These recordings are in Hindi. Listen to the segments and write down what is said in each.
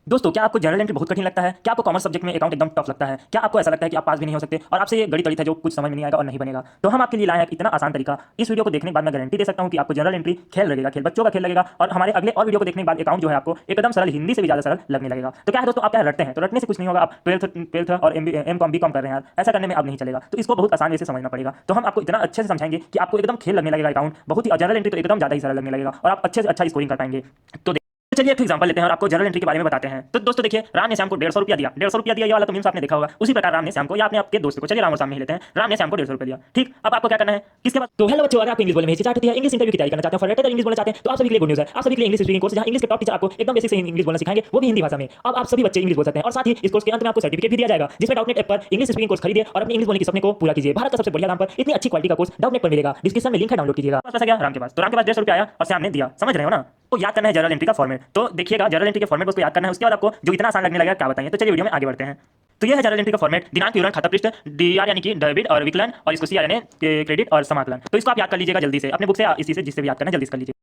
दोस्तों, क्या आपको जर्नल एंट्री बहुत कठिन लगता है? क्या आपको कॉमर्स सब्जेक्ट में अकाउंट एकदम टफ लगता है? क्या आपको ऐसा लगता है कि आप पास भी नहीं हो सकते और आपसे ये गणित गणित है जो कुछ समझ में नहीं आएगा और नहीं बनेगा? तो हम आपके लिए लाए हैं एक इतना आसान तरीका। इस वीडियो को देखने के बाद मैं गारंटी दे सकता हूं कि आपको जर्नल एंट्री खेल लगेगा, खेल बच्चों का खेल लगेगा और हमारे अगले और वीडियो को देखने के बाद अकाउंट जो है आपको एकदम सरल, हिंदी से भी ज्यादा सरल लगने लगेगा। तो क्या है दोस्तों, आप क्या रटते हैं? तो रटने से कुछ नहीं होगा। आप ट्वेल्थ और MCOM BCom कर रहे हैं यार, ऐसा करने में अब नहीं चलेगा। तो इसको बहुत आसान वे से समझना पड़ेगा। तो हम आपको इतना अच्छे से समझाएंगे कि आपको एकदम खेल लगने लगेगा अकाउंट, बहुत ही जर्नल एंट्री तो एकदम ज्यादा ही सरल लगने लगेगा और आप अच्छे से अच्छा स्कोरिंग कर पाएंगे। तो चलिए एक एग्जांपल लेते हैं और आपको जर्नल एंट्री के बारे में बताते हैं। तो दोस्तों देखिए, राम ने श्याम को 150 रुपया दिया। 150 रुपया दिया, ये वाला तो मीम्स आपने देखा होगा। उसी प्रकार राम ने श्याम को या अपने आपके दोस्त को, चलिए राम और श्याम में ही लेते हैं, राम ने श्याम को 150 रुपया दिया। ठीक, अब आपको क्या करना है किसके बाद? तो हेलो बच्चों, अगर आपको इंग्लिश बोलने में हिचकिचाहट होती है, इंग्लिश इंटरव्यू की तैयारी करना चाहते हैं, फॉर रेटेड इंग्लिश बोलना चाहते हैं, तो आप सभी के लिए गुड न्यूज़ है। आप सभी के लिए इंग्लिश स्पीकिंग कोर्स, जहां इंग्लिश के टॉप टीचर आपको एकदम बेसिक से इंग्लिश बोलना सिखाएंगे, वो भी हिंदी भाषा में। अब आप सभी बच्चे इंग्लिश बोल सकते हैं और साथ ही इस कोर्स के अंत में आपको सर्टिफिकेट भी दिया जाएगा, जिसमें डॉटनेट ऐप पर इंग्लिश स्पीकिंग कोर्स खरीदिए और अपने इंग्लिश बोलने के सपने को पूरा कीजिए। भारत का सबसे बढ़िया दाम पर इतनी अच्छी क्वालिटी का कोर्स डॉटनेट पर मिलेगा। डिस्क्रिप्शन में लिंक है, डाउनलोड कीजिएगा। पैसा गया राम के पास, तो राम के पास 150 रुपया आया और श्याम ने दिया। समझ रहे हो ना? तो याद करना है जर्नल एंट्री का फॉर्मेट। तो देखिएगा, जर्नल एंट्री के फॉर्मेट को याद करना है, उसके बाद आपको जो इतना आसान लगने लगेगा क्या बताएं। तो चलिए वीडियो में आगे बढ़ते हैं। तो यह है जर्नल एंट्री का फॉर्मेट। दिनांक, विवरण, खाता पृष्ठ, डीआर यानी कि डेबिट और विकलन, और इसको सीआर यानी क्रेडिट और समाकलन। तो इसको आप याद कर लीजिएगा जल्दी से अपने बुक से, इसी से जिससे भी याद करना जल्दी से कर लीजिए।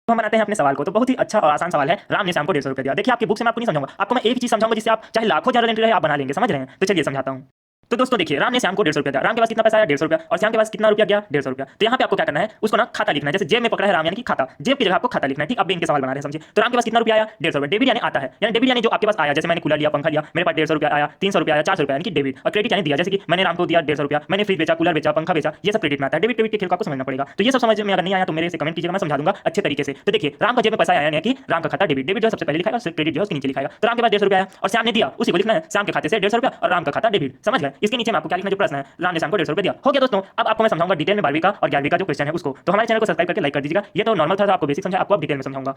तो हम बनाते हैं अपने सवाल को। तो बहुत ही अच्छा और आसान सवाल है। राम ने श्याम को 150 रुपया दिया। देखिए, आपकी बुक से मैं आपको नहीं समझाऊंगा, आपको मैं एक चीज समझाऊंगा जिससे आप चाहे लाखों जर्नल एंट्री है आप बना लेंगे। समझ रहे हैं? तो चलिए समझाता हूं। तो दोस्तों देखिए, राम ने श्याम को 150 रुपया दिया। राम के पास कितना पैसा आया? 150 रुपया। और श्याम के पास कितना रुपया गया? 150 रुपया। तो यहाँ पे आपको क्या करना है, उसको ना खाता लिखना है। जैसे जेब में पकड़ा है राम यानी कि खाता, जेब की जगह आपको खाता लिखना है। ठीक, अब इनके सवाल बना रहे हैं, समझिए। तो राम के पास कितना रुपया आया? 150 रुपया। डेबिट यानी आता है, यानी डेबिट यानी जो आपके पास आया। जैसे मैंने कूलर लिया, पंखा लिया, मेरे पास 150 रुपया आया, 300 रुपया आया, 400 रुपया यानी कि डेबिट। और क्रेडिट यानी दिया, जैसे कि मैंने राम को दिया 150 रुपया, मैंने फ्रिज बेचा, कूलर बेचा, पंखा बेचा, ये सब क्रेडिट में आता है। डेबिट क्रेडिट के खेल को आपको समझना पड़ेगा। तो ये सब समझ में अगर नहीं आया तो मेरे से कमेंट कीजिएगा, मैं समझा दूंगा अच्छे तरीके से। तो देखिए, राम का जेब में पैसा आया यानी कि राम का खाता डेबिट, डेबिट जो सबसे पहले लिखाएगा, क्रेडिट जो है उसके नीचे लिखाएगा। तो राम के पास 150 रुपया है और श्याम ने दिया, उसी को लिखना है। श्याम के खाते से 150 रुपया और राम का खाता डेबिट। समझ गए? इसके नीचे में आपको क्या लिखना है, जो प्रश्न है, राम ने श्याम को 150 रुपया दिया। हो गया दोस्तों। अब आपको मैं समझाऊंगा डिटेल में 12वीं का और 11वीं का जो क्वेश्चन है उसको। तो हमारे चैनल को सब्सक्राइब करके लाइक कर दीजिएगा। ये तो नॉर्मल था, आपको बेसिक समझा, आपको अब डिटेल में समझाऊंगा।